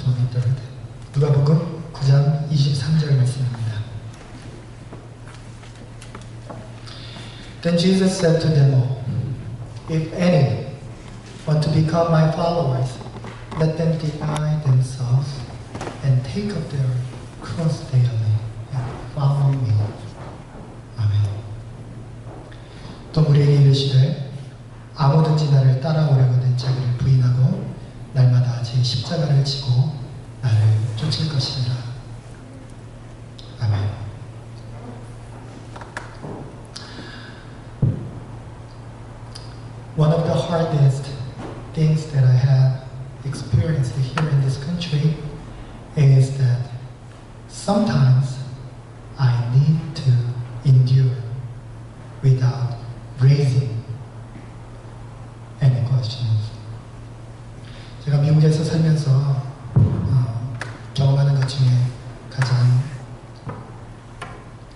23. 누가복음 9장 23절 말씀입니다. Then Jesus said to them all, If any want to become my followers, let them deny themselves and take up their cross daily and follow me. 아멘. 또 우리에게 이르시되 아무든지 나를 따라오려거든 자기를 부인하고 날마다 제 십자가를 지고 나를 쫓을 것이니라. 아멘. One of the hardest things that I have experienced here in this country is that sometimes I need to endure without raising any questions. 제가 미국에서 살면서 경험하는 것 중에 가장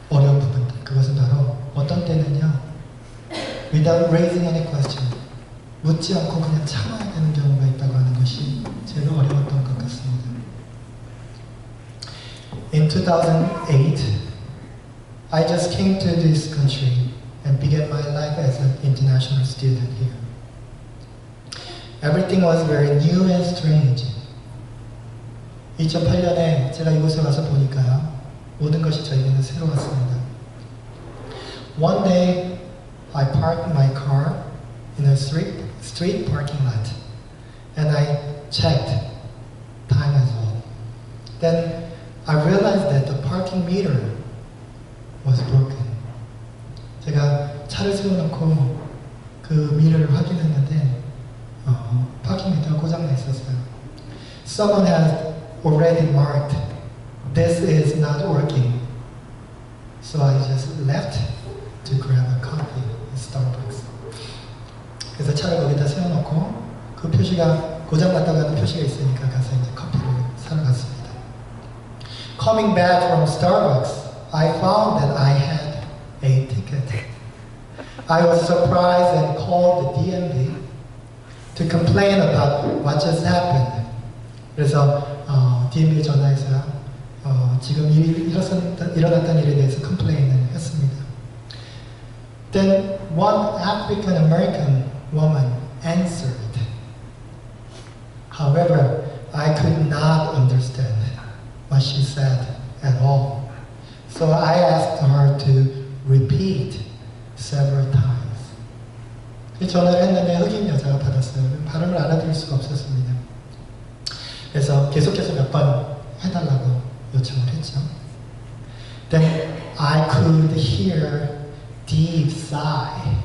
어려운 부분들, 그것은 바로 어떤 때는요, without raising any question, 묻지 않고 그냥 참아야 되는 경우가 있다고 하는 것이 제일 어려웠던 것 같습니다. In 2008, I just came to this country and began my life as an international student here. Everything was very new and strange. 2008년에 제가 이곳에 와서 보니까요, 모든 것이 저에게는 새로웠습니다. One day, I parked my car in a street parking lot, and I checked time as well. Then I realized that the parking meter was broken. 제가 차를 세워놓고 그 미러를 확인했는데 파킹 미터가 고장나 있었어요. Someone has already marked, this is not working. So I just left to grab a coffee at Starbucks. 그래서 차를 거기다 세워놓고 그 표시가 고장났다고 하는 표시가 있으니까 가서 이제 커피를 사러 갔습니다. Coming back from Starbucks, I found that I had a ticket. I was surprised and called the DMV to complain about what just happened. 그래서 DMV에 전화해서 지금 일어났던 일에 대해서 컴플레인을 했습니다. Then one African American woman answered. However, I could not understand what she said at all. So I asked her to repeat several times. 전화를 했는데 흑인 여자가 받았어요. 발음을 알아들을 수가 없었습니다. 그래서 계속해서 몇 번 해달라고 요청을 했죠. Then I could hear deep sigh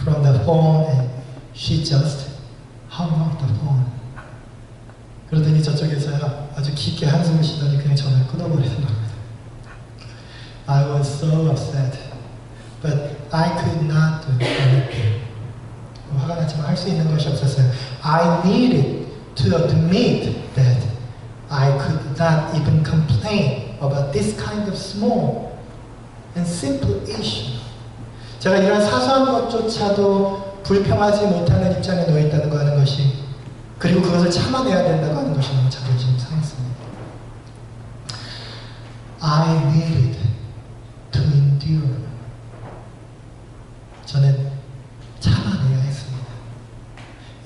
from the phone and she just hung up the phone. 그러더니 저쪽에서요, 아주 깊게 한숨을 쉬더니 그냥 전화를 끊어버리는 겁니다. I was so upset, but I could not do anything. 화가 났지만 할 수 있는 것이 없었어요. I needed to admit that I could not even complain about this kind of small and simple issue. 제가 이런 사소한 것조차도 불평하지 못하는 입장에 놓여 있다는 거 하는 것이, 그리고 그것을 참아내야 된다고 하는 것이 너무 자존심 상했습니다. I needed to endure. 저는 참아내야 했습니다.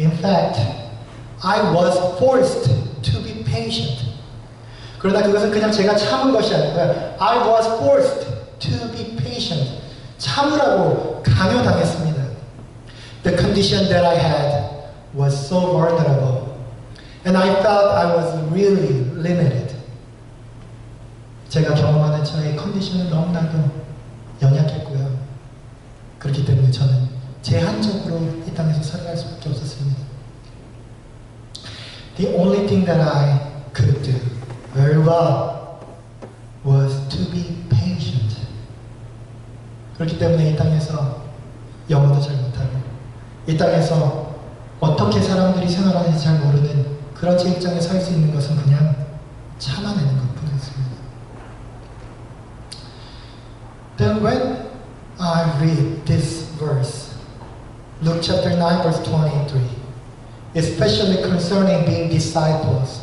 In fact, I was forced to be patient. 그러나 그것은 그냥 제가 참은 것이 아니고요. I was forced to be patient. 참으라고 강요당했습니다. The condition that I had was so vulnerable, and I felt I was really limited. 제가 경험하는 저의 컨디션은 너무나도 연약했고요. 그렇기 때문에 저는 제한적으로 이 땅에서 살아갈 수밖에 없었습니다. The only thing that I could do very well was to be patient. 그렇기 때문에 이 땅에서 영어도 잘 못하고, 이 땅에서 어떻게 사람들이 생활하는지 잘 모르는 그런 제 입장에 서 있을 수 있는 것은 그냥 참아내는 것뿐이었습니다. Then when I read this verse, Luke chapter 9 verse 23, especially concerning being disciples,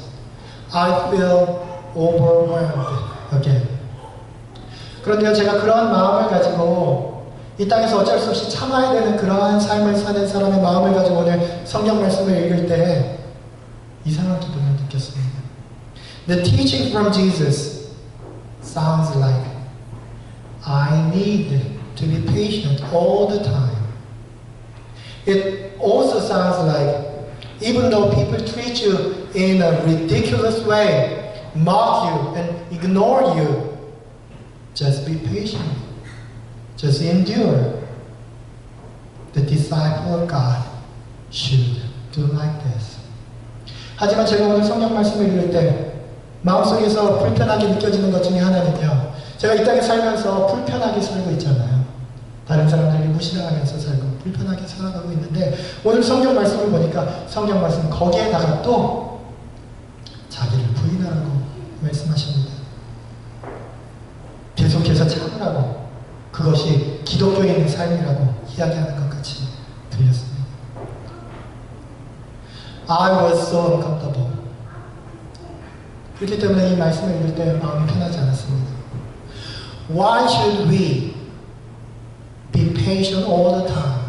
I feel overwhelmed again. 그런데요, 제가 그러한 마음을 가지고 이 땅에서 어쩔 수 없이 참아야 되는 그러한 삶을 사는 사람의 마음을 가지고 오늘 성경 말씀을 읽을 때 이상한 기분을 느꼈습니다. The teaching from Jesus sounds like I need to be patient all the time. It also sounds like even though people treat you in a ridiculous way, mock you and ignore you, just be patient. Just endure. The disciple of God should do like this. 하지만 제가 오늘 성경 말씀을 읽을 때 마음속에서 불편하게 느껴지는 것 중에 하나는요, 제가 이 땅에 살면서 불편하게 살고 있잖아요. 다른 사람들이 무시당하면서 살고 불편하게 살아가고 있는데 오늘 성경 말씀을 보니까 성경 말씀 거기에다가 또 자기를 부인하라고 말씀하십니다. 계속해서 참으라고, 그것이 기독교인의 삶이라고 이야기하는 것 같이 들렸습니다. I was so uncomfortable. 그렇기 때문에 이 말씀을 읽을 때 마음이 편하지 않았습니다. Why should we be patient all the time?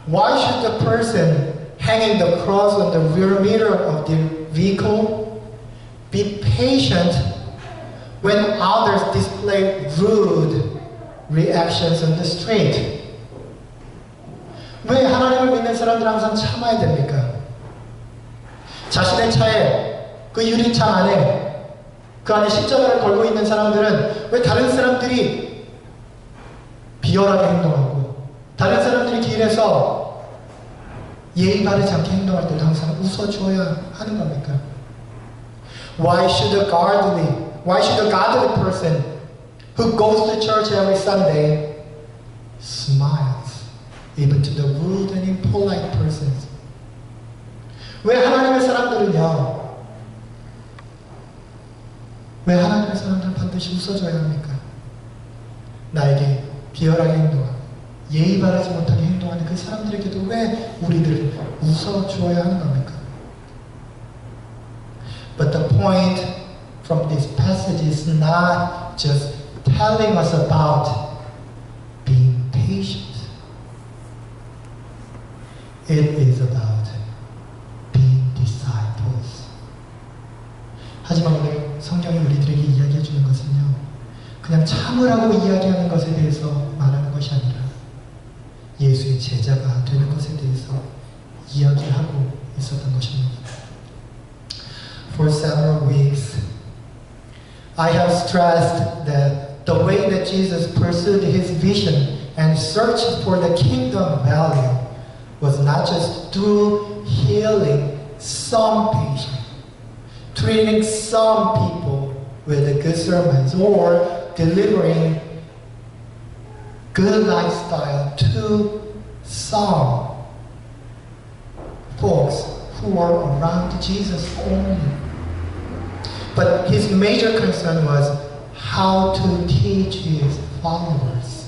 Why should the person hanging the cross on the rear mirror of the vehicle be patient when others display rude reactions on the street? 왜 하나님을 믿는 사람들은 항상 참아야 됩니까? 자신의 차에, 그 유리창 안에, 그 안에 십자가를 걸고 있는 사람들은 왜 다른 사람들이 비열하게 행동하고 다른 사람들이 길에서 예의 바르지 않게 행동할 때도 항상 웃어줘야 하는 겁니까? Why should a godly person who goes to church every Sunday smiles even to the rude and impolite persons? 왜 하나님의 사람들은 반드시 웃어줘야 합니까? 나에게 비열하게 행동하고 예의 바르지 못하게 행동하는 그 사람들에게도 왜 우리들을 웃어줘야 하는 겁니까? But the point from this passage is not just telling us about being patient. It is about being disciples. 하지만 오늘 성경이 우리들에게 이야기해 주는 것은요, 그냥 참으라고 이야기하는 것에 대해서 말하는 것이 아니라 예수의 제자가 되는 것에 대해서 이야기하고 있었던 것입니다. For several weeks, I have stressed that the way that Jesus pursued his vision and searched for the kingdom value was not just through healing some patients, treating some people with good sermons, or delivering good lifestyle to some folks who were around Jesus only. But his major concern was how to teach his followers.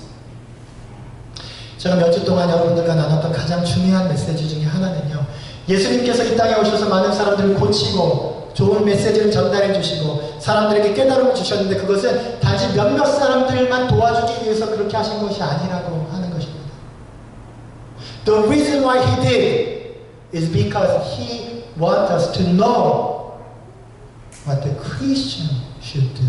제가 몇 주 동안 여러분들과 나눴던 가장 중요한 메시지 중에 하나는요, 예수님께서 이 땅에 오셔서 많은 사람들을 고치고 좋은 메시지를 전달해 주시고 사람들에게 깨달음을 주셨는데 그것은 단지 몇몇 사람들만 도와주기 위해서 그렇게 하신 것이 아니라고 하는 것입니다. The reason why he did is because he wants us to know what the Christian should do.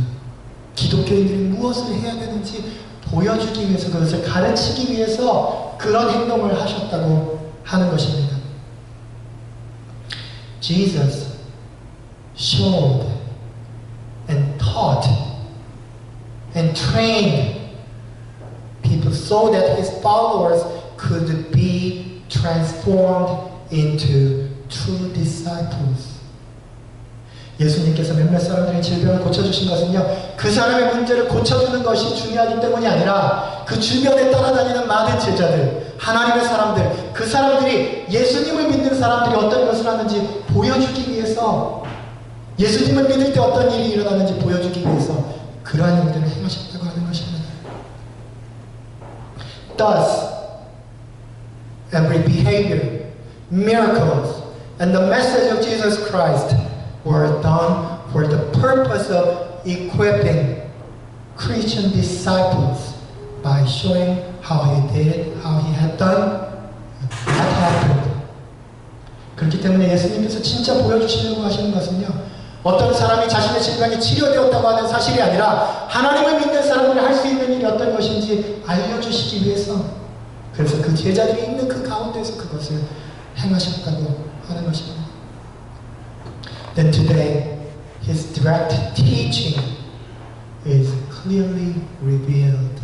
기독교인들이 무엇을 해야 되는지 보여주기 위해서, 그것을 가르치기 위해서 그런 행동을 하셨다고 하는 것입니다. Jesus showed and taught and trained people so that his followers could be transformed into true disciples. 예수님께서 몇몇 사람들의 질병을 고쳐주신 것은요, 그 사람의 문제를 고쳐주는 것이 중요하기 때문이 아니라 그 주변에 따라다니는 많은 제자들, 하나님의 사람들, 그 사람들이 예수님을 믿는 사람들이 어떤 것을 하는지 보여주기 위해서, 예수님을 믿을 때 어떤 일이 일어나는지 보여주기 위해서 그러한 일들을 행하셨다고 하는 것입니다. Thus, every behavior, miracles, and the message of Jesus Christ were done for the purpose of equipping Christian disciples by showing how he did, how he had done, what happened. 그렇기 때문에 예수님께서 진짜 보여주시려고 하시는 것은요, 어떤 사람이 자신의 질병이 치료되었다고 하는 사실이 아니라 하나님을 믿는 사람들이 할 수 있는 일이 어떤 것인지 알려주시기 위해서, 그래서 그 제자들이 있는 그 가운데서 그것을 행하셨다고 하는 것입니다. Then today, his direct teaching is clearly revealed.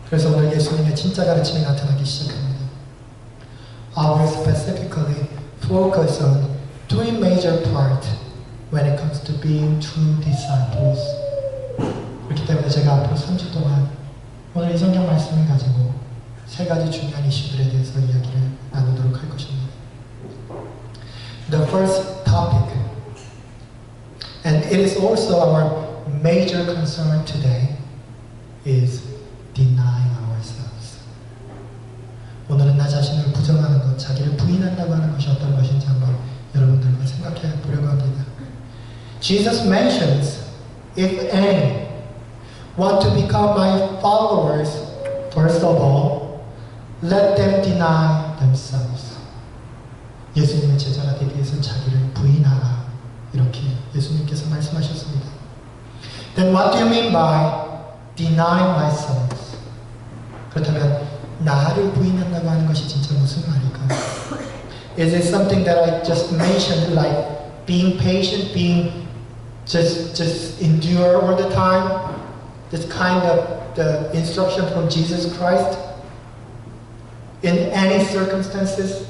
그래서 오늘 예수님의 진짜 가르침이 나타나기 시작합니다. I will specifically focus on three major parts when it comes to being true disciples. 그렇기 때문에 제가 앞으로 3주 동안 오늘 이 성경 말씀을 가지고 세 가지 중요한 이슈들에 대해서 이야기를 나누도록 할 것입니다. The first topic, and it is also our major concern today, is denying ourselves. 오늘은 나 자신을 부정하는 것, 자기를 부인한다고 하는 것이 어떤 것인지 한번 여러분들과 생각해 보려고 합니다. Jesus mentions, if any want to become my followers, first of all, let them deny themselves. 예수님의 제자가 되기 위해서 자기를 부인하라. 이렇게 예수님께서 말씀하셨습니다. Then what do you mean by denying myself? 그렇다면 나를 부인한다고 하는 것이 진짜 무슨 말일까요? Is it something that I just mentioned, like being patient, being just endure all the time? This kind of the instruction from Jesus Christ in any circumstances?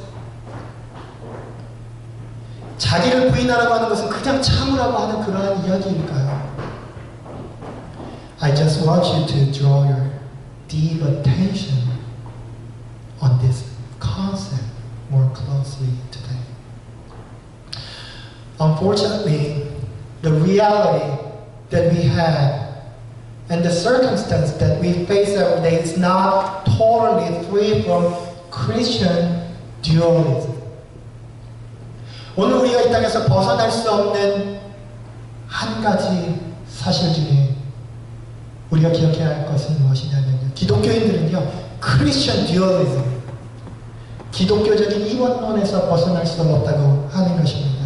자기를 부인하라고 하는 것은 그냥 참으라고 하는 그러한 이야기일까요? I just want you to draw your deep attention on this concept more closely today. Unfortunately, the reality that we have and the circumstance that we face every day is not totally free from Christian dualism. 오늘 우리가 이 땅에서 벗어날 수 없는 한 가지 사실 중에 우리가 기억해야 할 것은 무엇이냐면요, 기독교인들은요, 크리스천 듀얼리즘, 기독교적인 이원론에서 벗어날 수 없다고 하는 것입니다.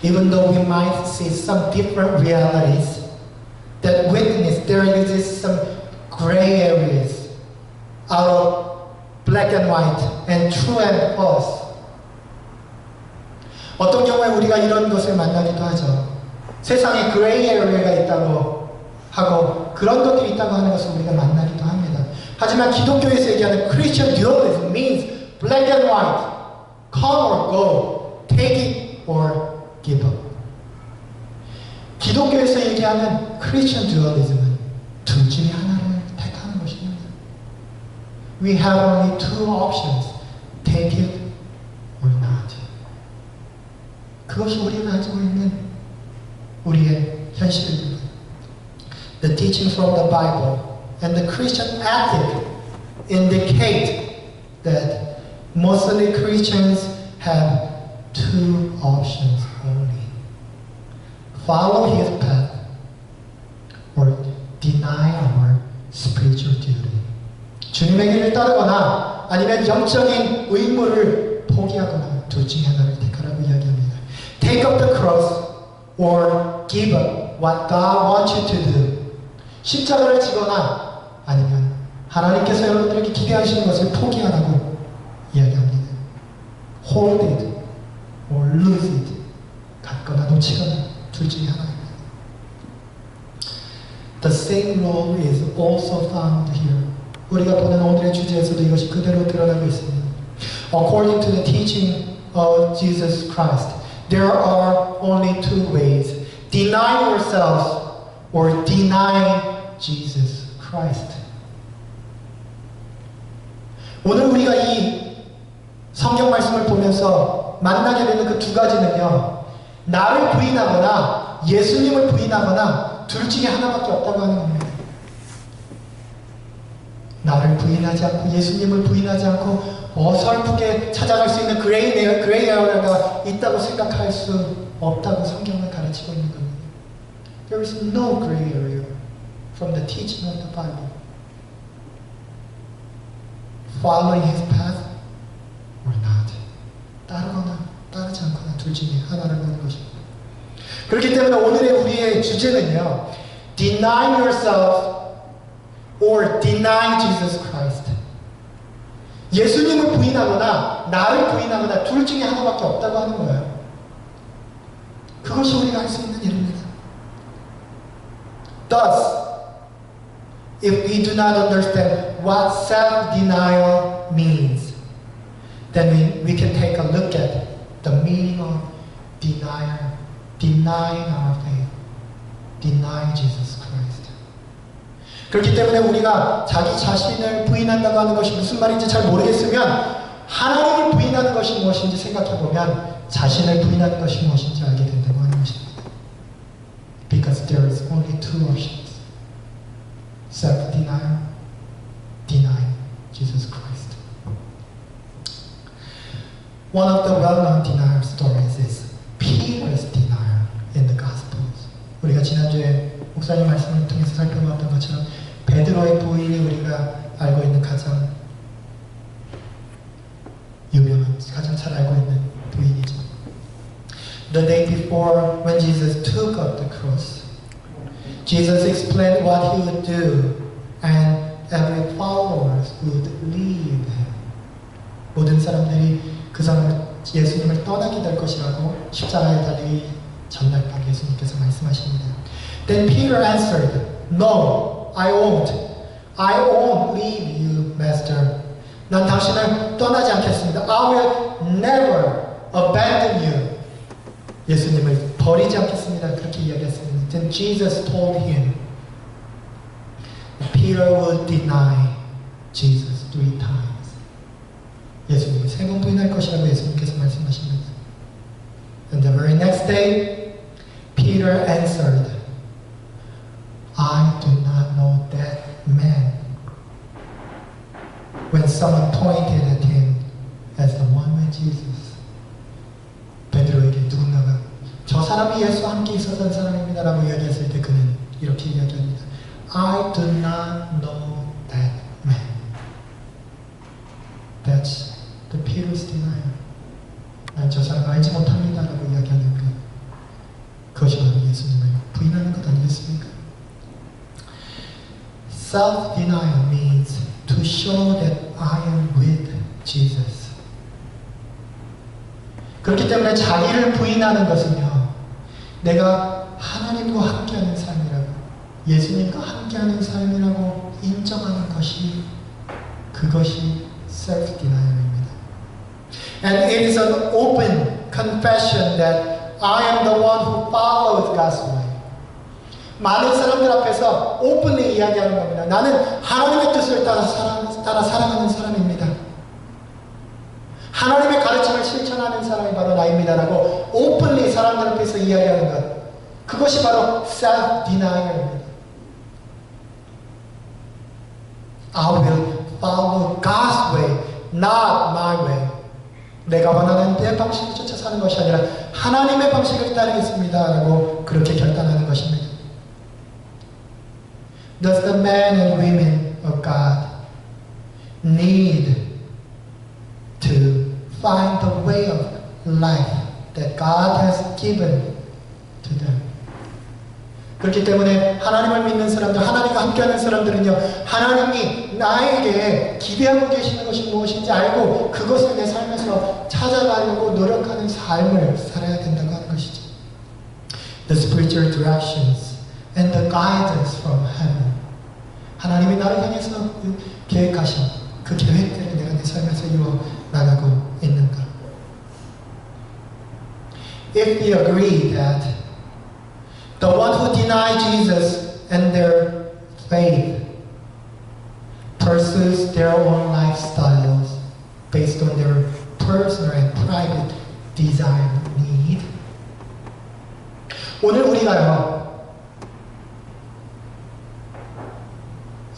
Even though we might see some different realities that witness there exists some gray areas out of black and white and true and false. 어떤 경우에 우리가 이런 것을 만나기도 하죠. 세상에 그레이 에리어가 있다고 하고 그런 것들이 있다고 하는 것을 우리가 만나기도 합니다. 하지만 기독교에서 얘기하는 Christian dualism means black and white, come or go, take it or give up. 기독교에서 얘기하는 Christian dualism은 둘 중에 하나를 택하는 것입니다. We have only two options, take it or not. 그것이 우리가 가지고 있는 우리의 현실입니다. The teachings from the Bible and the Christian ethic indicate that mostly Christians have two options only. Follow his path or deny our spiritual duty. 주님의 길을 따르거나 아니면 영적인 의무를 포기하거나 둘 중에 하나를 택하라고 이야기합니다. Take up the cross or give up what God wants you to do. 십자가를 지거나 아니면 하나님께서 여러분들에게 기대하시는 것을 포기하라고 이야기합니다. Hold it or lose it. 갖거나 놓치거나 둘 중에 하나입니다. The same rule is also found here. 우리가 보는 오늘의 주제에서도 이것이 그대로 드러나고 있습니다. According to the teaching of Jesus Christ, there are only two ways. Deny yourselves or deny Jesus Christ. 오늘 우리가 이 성경 말씀을 보면서 만나게 되는 그 두 가지는요, 나를 부인하거나 예수님을 부인하거나 둘 중에 하나밖에 없다고 하는 겁니다. 나를 부인하지 않고 예수님을 부인하지 않고 어설프게 찾아갈 수 있는 그레이 에어가 있다고 생각할 수 없다고 성경은 가르치고 있는 겁니다. There is no gray area from the teaching of the Bible. Following His path or not. 따르거나 따르지 않거나 둘 중에 하나라는 것입니다. 그렇기 때문에 오늘의 우리의 주제는요, Deny yourself or deny Jesus Christ. 예수님을 부인하거나 나를 부인하거나 둘 중에 하나밖에 없다고 하는 거예요. 그것이 우리가 할 수 있는 일입니다. Thus, if we do not understand what self-denial means, then we can take a look at the meaning of denying our faith, denying Jesus Christ. 그렇기 때문에 우리가 자기 자신을 부인한다고 하는 것이 무슨 말인지 잘 모르겠으면 하나님을 부인하는 것이 무엇인지 생각해보면 자신을 부인하는 것이 무엇인지 알게 된다고 하는 것입니다. Because there is only two options. Self-denial, denying Jesus Christ. One of the well-known denial stories is Peter's denial in the Gospels. 우리가 지난주에 목사님 말씀을 통해서 살펴봤던 것처럼 베드로의 부인이 우리가 알고 있는 가장 유명한, 가장 잘 알고 있는 부인이죠. The day before, when Jesus took up the cross, Jesus explained what He would do, and every follower would leave Him. 모든 사람들이 그 사람을 예수님을 떠나게 될 것이라고 십자가에 달리기 전날 밤 예수님께서 말씀하십니다. Then Peter answered, No, I won't. I won't leave you, Master. 난 당신을 떠나지 않겠습니다. I will never abandon you. 예수님을 버리지 않겠습니다. 그렇게 이야기했습니다. Then Jesus told him, Peter will deny Jesus 3 times. 예수님을 3번 부인할 것이라고 예수님께서 말씀하십니다. And the very next day, Peter answered, I do not know that man. When someone pointed at him as the one with Jesus. 베드로에게 누군가가 저 사람이 예수와 함께 있었던 사람입니다 라고 이야기했을 때 그는 이렇게 이야기합니다. I do not know that man. That's the Peter's denial. 난 저 사람 알지 못합니다 라고 이야기하는 것. 그것이 바로 예수님을 부인하는 것 아니겠습니까? Self-denial means to show that I am with Jesus. 그렇기 때문에 자기를 부인하는 것은요, 내가 하나님과 함께하는 삶이라고, 예수님과 함께하는 삶이라고 인정하는 것이, 그것이 self-denial입니다. And it is an open confession that I am the one who follows God's way. 많은 사람들 앞에서 오픈히 이야기하는 겁니다. 나는 하나님의 뜻을 따라 살아가는 사람입니다. 하나님의 가르침을 실천하는 사람이 바로 나입니다라고 오픈히 사람들 앞에서 이야기하는 것. 그것이 바로 self-denial입니다. I will follow God's way, not my way. 내가 원하는 내 방식을 쫓아 사는 것이 아니라 하나님의 방식을 따르겠습니다라고 그렇게 결단하는 것입니다. Does the men and women of God need to find the way of life that God has given to them? 그렇기 때문에 하나님을 믿는 사람들, 하나님과 함께하는 사람들은요, 하나님이 나에게 기대하고 계시는 것이 무엇인지 알고 그것을 내 삶에서 찾아가려고 노력하는 삶을 살아야 된다고 하는 것이죠. The spiritual directions and the guidance from heaven. 하나님이 나를 향해서 계획하신 그 계획대로 내가 내 삶에서 이루어 나가고 있는가? If we agree that the one who deny Jesus and their faith pursues their own lifestyles based on their personal and private desire need. 오늘 우리가요,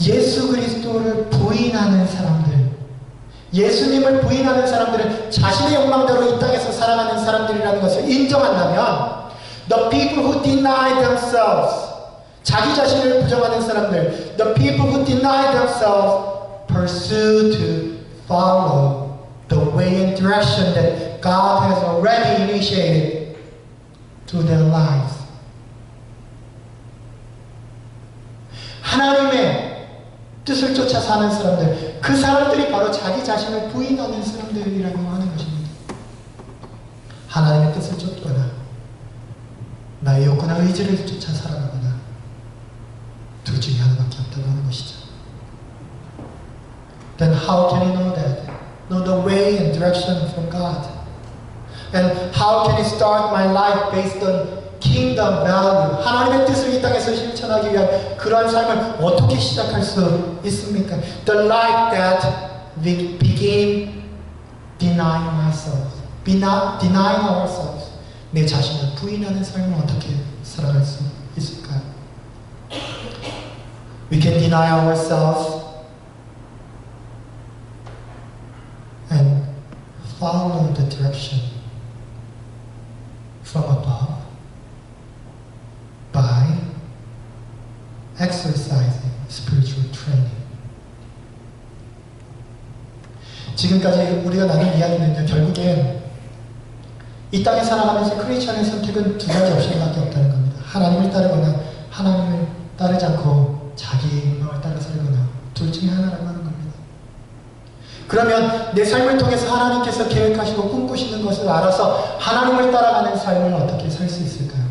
예수 그리스도 그리스도를 부인하는 사람들, 예수님을 부인하는 사람들은 자신의 욕망대로 이 땅에서 살아가는 사람들이라는 것을 인정한다면, the people who deny themselves, 자기 자신을 부정하는 사람들, the people who deny themselves pursue to follow the way and direction that God has already initiated through their lives. 하나님의 뜻을 쫓아 사는 사람들, 그 사람들이 바로 자기 자신을 부인하는 사람들이라고 하는 것입니다. 하나님의 뜻을 쫓거나 나의 욕구나 의지를 쫓아 살아가거나 둘 중에 하나밖에 없다고 하는 것이죠. Then how can he know that? Know the way and direction from God. And how can he start my life based on kingdom value? 하나님의 뜻을 이 땅에서 실천하기 위한 그러한 삶을 어떻게 시작할 수 있습니까? The life that we begin denying ourselves. Denying ourselves. 내 자신을 부인하는 삶을 어떻게 살아갈 수 있을까요? We can deny ourselves and follow the direction from above by exercising spiritual training. 지금까지 우리가 나눈 이야기는요, 결국엔 이 땅에 살아가면서 크리스천의 선택은 두 가지 옵션밖에 없다는 겁니다. 하나님을 따르거나 하나님을 따르지 않고 자기 욕망을 따라 살거나 둘 중에 하나라고 하는 겁니다. 그러면 내 삶을 통해서 하나님께서 계획하시고 꿈꾸시는 것을 알아서 하나님을 따라가는 삶을 어떻게 살 수 있을까요?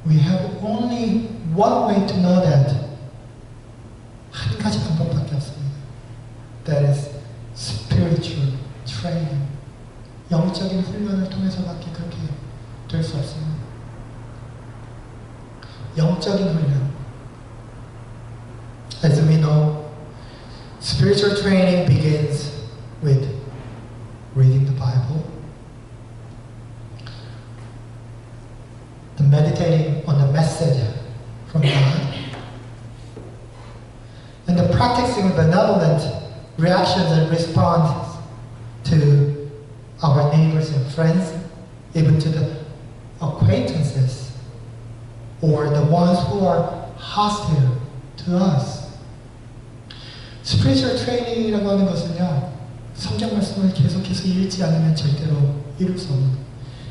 We have only one way to know that. 한 가지 방법밖에 없습니다. That is spiritual training. 영적인 훈련을 통해서밖에 그렇게 될 수 없습니다. 영적인 훈련. As we know, spiritual training begins with reading the Bible, meditating on the message from God, and the practicing benevolent reactions and responses to our neighbors and friends, even to the acquaintances or the ones who are hostile to us. Spiritual training이라고 하는 것은요, 성경 말씀을 계속해서 읽지 않으면 절대로 이룰 수 없는,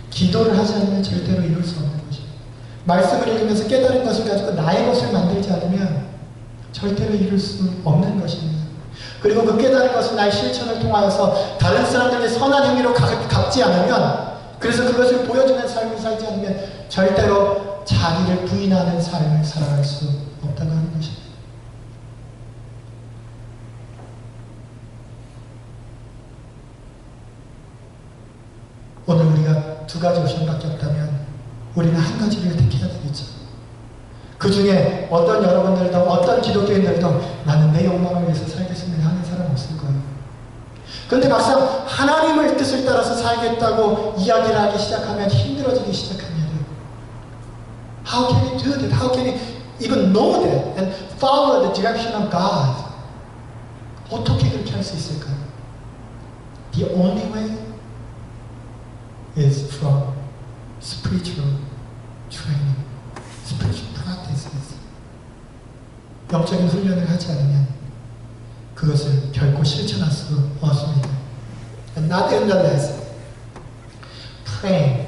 기도를 하지 않으면 절대로 이룰 수 없는 것입니다. 말씀을 읽으면서 깨달은 것을 가지고 나의 것을 만들지 않으면 절대로 이룰 수 없는 것입니다. 그리고 그 깨달은 것을 나의 실천을 통하여서 다른 사람들의 선한 행위로 갚지 않으면, 그래서 그것을 보여주는 삶을 살지 않으면 절대로 자기를 부인하는 삶을 살아갈 수 없다고 하는 것입니다. 오늘 우리가 두 가지 옵션밖에 없다면 우리는 한 가지를 택해야 되겠죠. 그 중에 어떤 여러분들도, 어떤 기독교인들도 나는 내 욕망을 위해서 살겠습니다 하는 사람 없을 거예요. 그런데 막상 하나님의 뜻을 따라서 살겠다고 이야기를 하기 시작하면 힘들어지기 시작합니다. How can he do that? How can he even know that and follow the direction of God? 어떻게 그렇게 할 수 있을까요? The only way is from spiritual training, spiritual practices. 영적인 훈련을 하지 않으면 그것을 결코 실천할 수 없습니다. And not in the less, praying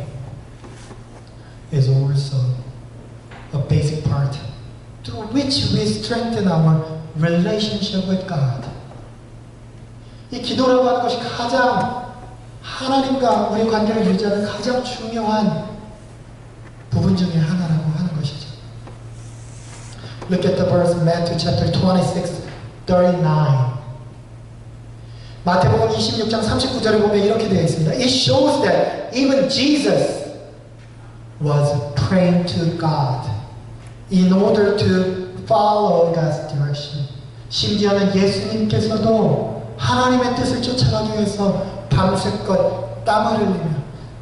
is also a basic part through which we strengthen our relationship with God. 이 기도라고 하는 것이 가장 하나님과 우리 관계를 유지하는 가장 중요한 부분 중에 하나라고 하는 것이죠. Look at the verse Matthew chapter 26:39. 마태복음 26장 39절에 보면 이렇게 되어 있습니다. It shows that even Jesus was praying to God in order to follow God's direction. 심지어는 예수님께서도 하나님의 뜻을 쫓아가기 위해서 밤새껏 땀을 흘리며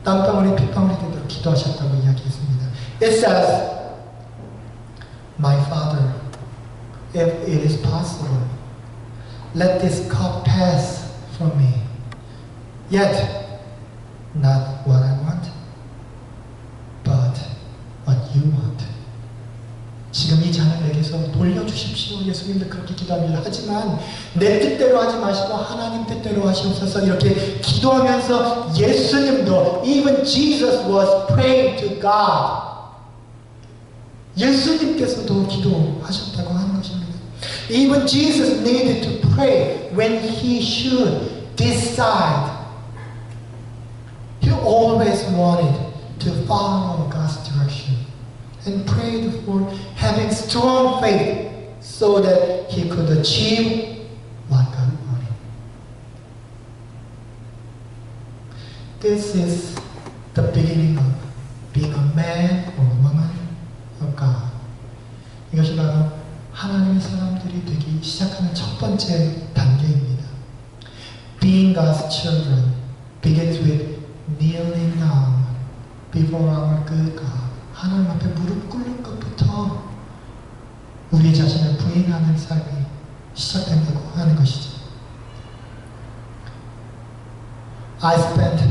땀방울이 핏방울이 되도록 기도하셨다고 이야기했습니다. It says, My Father, if it is possible, let this cup pass from me. Yet, not what I want, but what you want. 지금 이 잔을 내게서 돌려주십시오. 예수님도 그렇게 기도합니다. 하지만 내 뜻대로 하지 마시고 하나님 뜻대로 하시옵소서. 이렇게 기도하면서 예수님도 even Jesus was praying to God. 예수님께서도 기도하셨다고 하는 것입니다. Even Jesus needed to pray when he should decide. He always wanted to follow God's direction and prayed for having strong faith so that he could achieve what God wanted. This is the beginning of being a man or a woman of God. 이것이 바로 하나님의 사람들이 되기 시작하는 첫 번째 단계입니다. Being God's children begins with kneeling down before our good God. 하나님 앞에 무릎 꿇는 것부터 우리 자신을 부인하는 삶이 시작된다고 하는 것이죠. I spent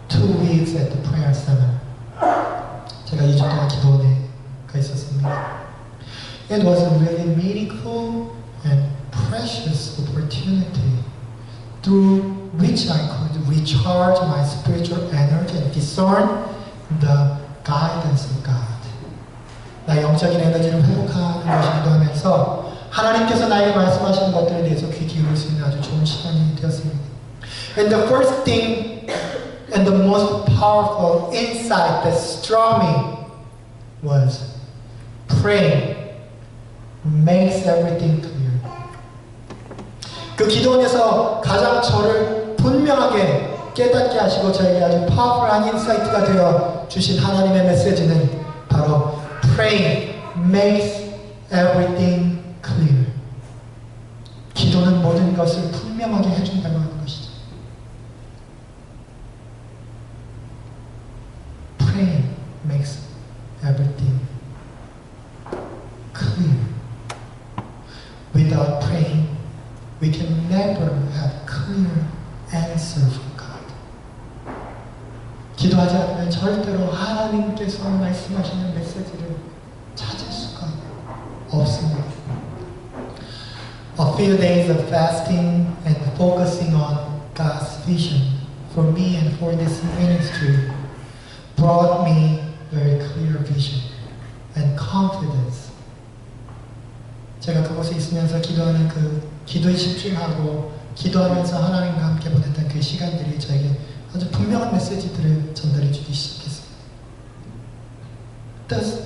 2 weeks at the prayer center. 제가 2주 동안 기도원에 가 있었습니다. It was a really meaningful and precious opportunity through which I could recharge my spiritual energy and discern the guidance of God. 나의 영적인 에너지를 회복하는 것이기도 하면서 하나님께서 나에게 말씀하시는 것들에 대해서 귀 기울일 수 있는 아주 좋은 시간이 되었습니다. And the first thing and the most powerful insight that struck me was praying makes everything clear. 그 기도원에서 가장 저를 분명하게 깨닫게 하시고 저에게 아주 파워풀한 인사이트가 되어 주신 하나님의 메시지는 바로 praying makes everything clear. 기도는 모든 것을 분명하게 해준다고 하는 것이죠. Praying makes everything clear. Without praying, we can never have clear answer from God. 기도하지 않으면 절대로 하나님께서 말씀하시는 메시지를 찾을 수가 없습니다. A few days of fasting and focusing on God's vision for me and for this ministry brought me very clear vision and confidence. 제가 그곳에 있으면서 기도하는 그 기도에 집중하고 기도하면서 하나님과 함께 보냈던 그 시간들이 저에게 아주 분명한 메시지들을 전달해 주기 시작했습니다. Thus,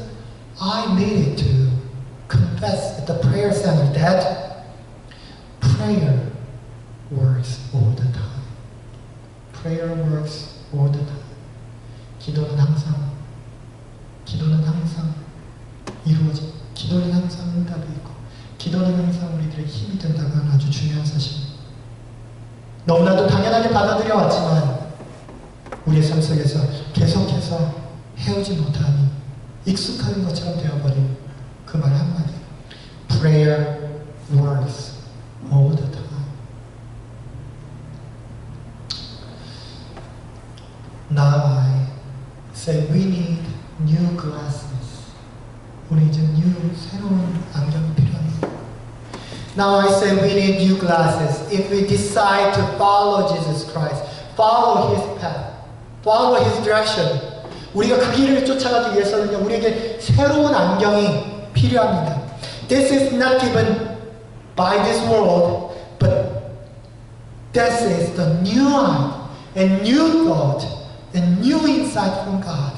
I needed to confess at the prayer center that prayer works all the time. Prayer works all the time. 기도는 항상 이루어지고 기도는 항상 응답이 있고 기도는 항상 우리들의 힘이 된다고 하는 아주 중요한 사실입니다. 너무나도 당연하게 받아들여 왔지만 우리의 삶 속에서 계속해서 헤어지 못하니 익숙한 것처럼 되어버린 그 말 한마디. Prayer works all the time. Now I say we need new glasses. 우리 이제 새로운 안경이 필요합니다. Now I say we need new glasses. If we decide to follow Jesus Christ, follow His path, follow His direction, 우리가 그 길을 쫓아가기 위해서는요, 우리에게 새로운 안경이 필요합니다. This is not given by this world, but this is the new eye, and new thought, and new insight from God.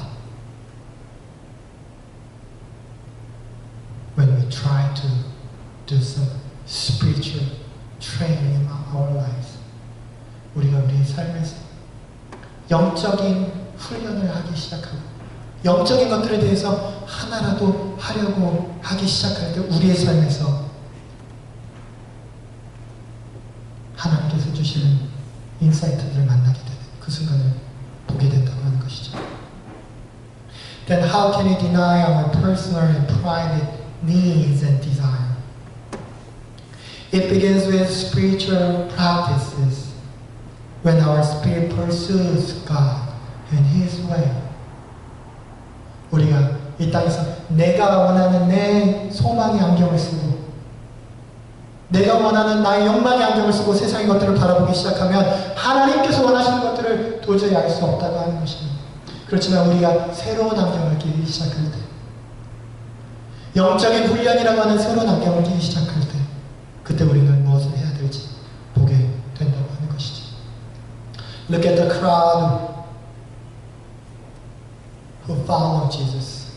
When we try to do some spiritual training in our lives, 우리가 우리의 삶에서 영적인 훈련을 하기 시작하고 영적인 것들에 대해서 하나라도 하려고 하기 시작할 때 우리의 삶에서 하나님께서 주시는 인사이트들을 만나게 되는 그 순간을 보게 된다고 하는 것이죠. Then how can we deny our personal and private needs and desire? It begins with spiritual practices when our spirit pursues God and His way. 우리가 이 땅에서 내가 원하는 내 소망의 안경을 쓰고 내가 원하는 나의 욕망의 안경을 쓰고 세상의 것들을 바라보기 시작하면 하나님께서 원하시는 것들을 도저히 알 수 없다고 하는 것입니다. 그렇지만 우리가 새로운 안경을 끼기 시작할 때, 영적인 훈련이라고 하는 새로운 안경을 끼기 시작할 때, 그때 우리는 무엇을 해야 될지 보게 된다고 하는 것이죠. Look at the crowd who followed Jesus.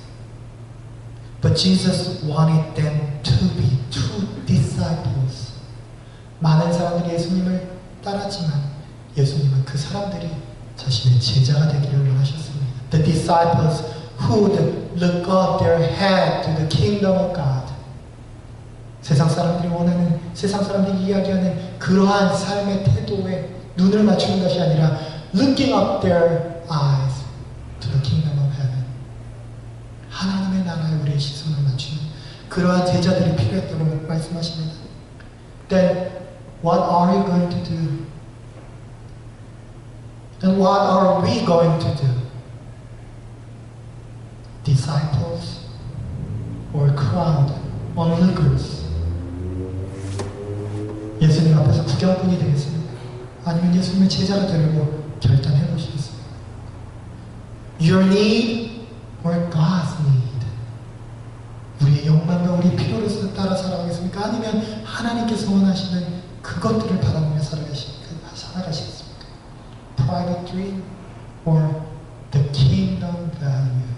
But Jesus wanted them to be true disciples. 많은 사람들이 예수님을 따랐지만 예수님은 그 사람들이 자신의 제자가 되기를 원하셨습니다. The disciples who would look up their head to the kingdom of God. 세상 사람들이 원하는, 세상 사람들이 이야기하는 그러한 삶의 태도에 눈을 맞추는 것이 아니라 looking up their eyes to the kingdom of heaven. 하나님의 나라에 우리의 시선을 맞추는 그러한 제자들이 필요했다고 말씀하십니다. Then what are you going to do? Then what are we going to do? Disciples or crowd, onlookers? 예수님 앞에서 구경꾼이 되겠습니까? 아니면 예수님의 제자가 되려고 결단해 보시겠습니까? Your need or God's need? 우리의 욕망과 우리의 필요를 따라 살아가겠습니까? 아니면 하나님께서 원하시는 그것들을 바라보며 살아가시겠습니까? Private dream or the kingdom value?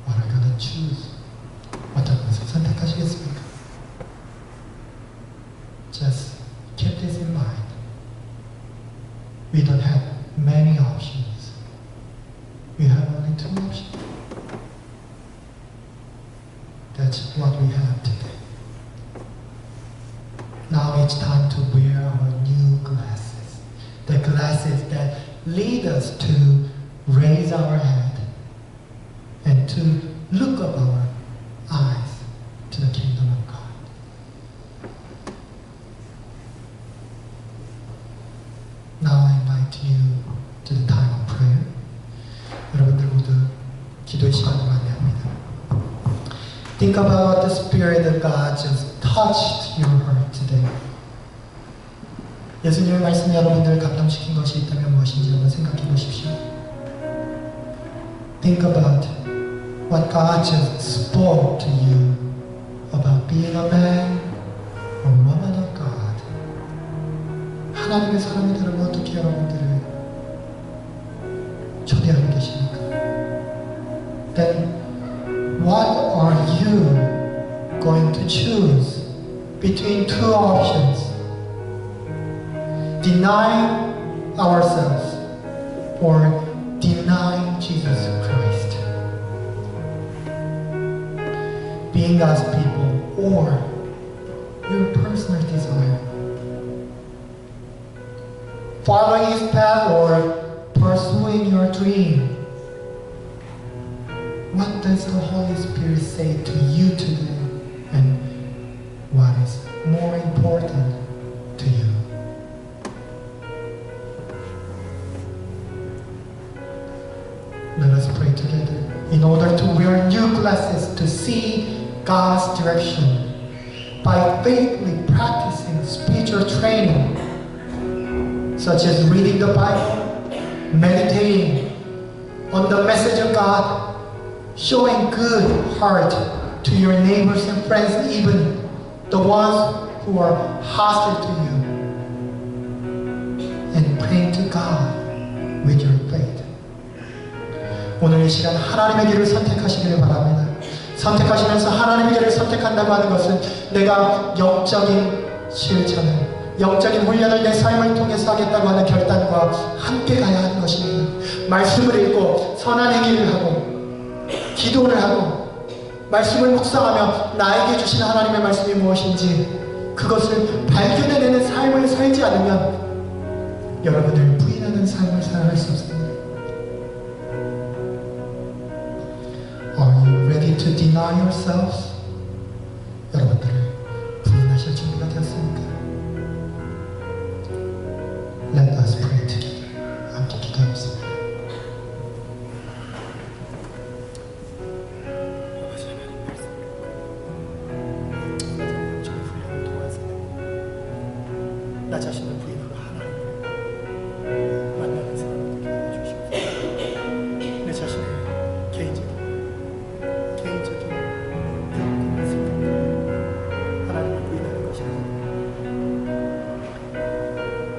What are you going to choose? 어떤 것을 선택하시겠습니까? Just keep this in mind. We don't have many options. We have only two options. That's what we have today. Now it's time to wear our new glasses. The glasses that lead us to raise our head and to look up our eyes to the kingdom of God. Now I invite you to the time of prayer. 여러분들 모두 기도의 시간으로 안내합니다. Think about the Spirit of God just touched your heart today. 예수님의 말씀이 여러분들을 감동시킨 것이 있다면 무엇인지 한번 생각해 보십시오. Think about what God just spoke to you about being a man or woman of God. 하나님의 사람이 되려면 어떻게 여러분들을 초대하고 계십니까? Then what are you going to choose between two options? Denying ourselves or denying Jesus Christ? Being God's people or your personal desire? Following His path or pursuing your dream? What does the Holy Spirit say to you today? And what is more important to you? Let us pray together in order to wear new glasses to see God's direction by faithfully practicing spiritual training, such as reading the Bible, meditating on the message of God, showing good heart to your neighbors and friends, even the ones who are hostile to you, and praying to God with your faith. 오늘 이 시간 하나님의 길을 선택하시기를 바랍니다. 선택하시면서 하나님의 길을 선택한다고 하는 것은 내가 영적인 실천을, 영적인 훈련을 내 삶을 통해서 하겠다고 하는 결단과 함께 가야 하는 것입니다. 말씀을 읽고 선한 행위를 하고 기도를 하고 말씀을 묵상하며 나에게 주신 하나님의 말씀이 무엇인지 그것을 발견해내는 삶을 살지 않으면 여러분을 부인하는 삶을 살아갈 수 없습니다. Are you ready to deny yourselves? 여러분들을 나 자신을 부인하고 하나님을 만나는 사람이 되게 해주시옵소서. 내 자신의 개인적인 하나님을 부인하는 것이 아니라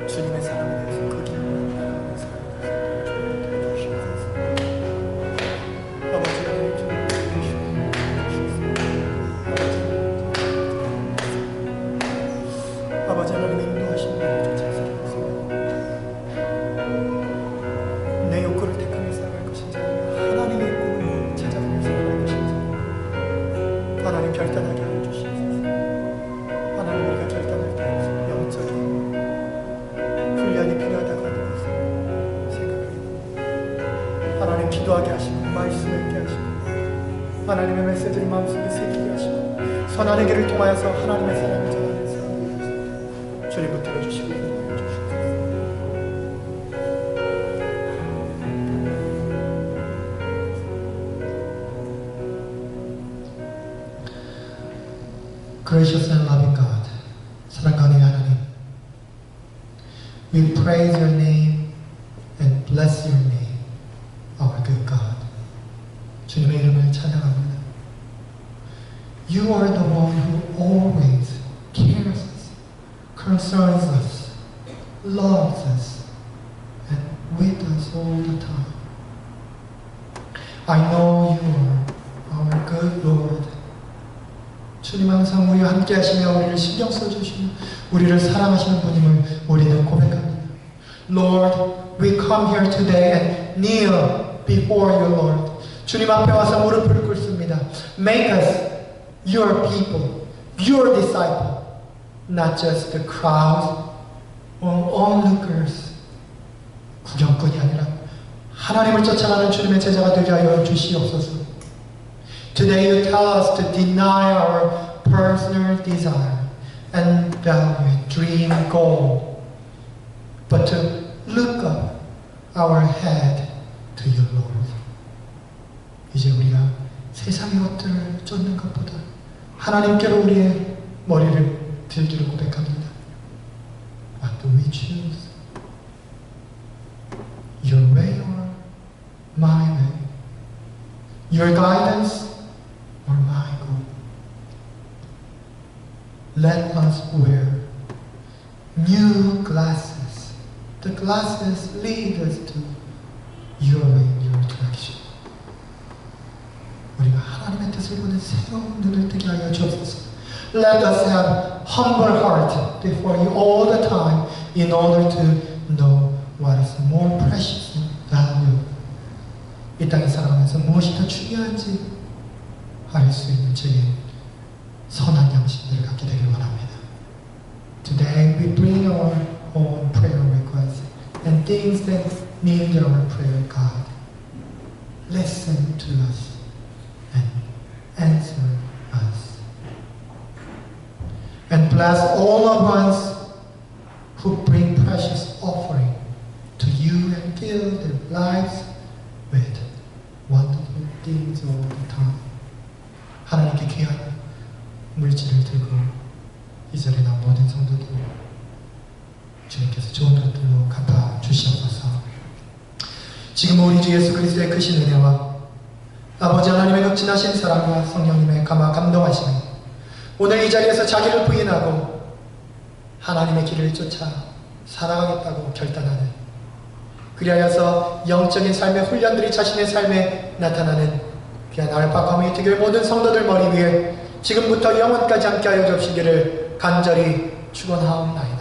주님의 사랑에 대해서 그 길을 만나는 사람이 되게 해주시옵소서. 아버지 하나님 좀 아버지 하나님의 인도하심을 쫓아서 내 욕구를 택하며 살아갈 것인지 하나님의 욕구를 찾아가며 살아갈 것인지 하나님 결단하게 하여 주시옵소서. 하나님 우리가 결단할 때 영적인 훈련이 필요하다고 하는 것을 생각합니다. 하나님 기도하게 하시고 말씀을 읽게 하시고 하나님의 메시지를 마음속에 새기게 하시고 선한 길을 통하여서 하나님의 사랑을 전하는 주님 붙들어 주시고 인도해 주시옵소서. Gracious and loving God, 사랑하는 하나님, we praise your name and bless your name, our good God. 주님의 이름을 찬양합니다. You are the one who always cares us, concerns us, loves us, and with us all the time. I know you are our good Lord. 주님 항상 우리와 함께 하시며 우리를 신경 써주시며 우리를 사랑하시는 분임을 우리는 고백합니다. Lord, we come here today and kneel before you, Lord. 주님 앞에 와서 무릎을 꿇습니다. Make us your people, your disciple. Not just the crowd or onlookers. 구경꾼이 아니라 하나님을 쫓아가는 주님의 제자가 되게 하여 주시옵소서. Today you tell us to deny our personal desire and value, dream, goal, but to look up our head to you, Lord. 이제 우리가 세상의 것들을 쫓는 것보다 하나님께로 우리의 머리를 들기를 고백합니다. What do we choose? Your way or my way? Your guidance or my goal? Let us wear new glasses. The glasses lead us to your way, your direction. 우리가 하나님의 뜻을 보는 새로운 눈을 뜨게 하여 주옵소서. Let us have humble heart before you all the time in order to know what is more precious and valuable. 이 땅에 살아가면서 무엇이 더 중요한지 알 수 있는 저의 선한 양심들을 갖게 되길 원합니다. Today we bring our own prayer requests and things that need our prayer, God. Listen to us and answer us. And bless all of us who bring precious offering to you and fill their lives with wonderful things all the time. 하나님께 귀한 물질을 들고 이 자리에 나온 모든 성도들 주님께서 좋은 것들로 갚아 주시옵소서. 지금 우리 주 예수 그리스도의 크신 은혜와 아버지 하나님의 극진하신 사랑과 성령님의 감동하심이 오늘 이 자리에서 자기를 부인하고 하나님의 길을 쫓아 살아가겠다고 결단하는, 그리하여서 영적인 삶의 훈련들이 자신의 삶에 나타나는 귀한 알파 커뮤니티 교회 모든 성도들 머리 위에 지금부터 영원까지 함께하여 주시기를 간절히 축원하옵나이다.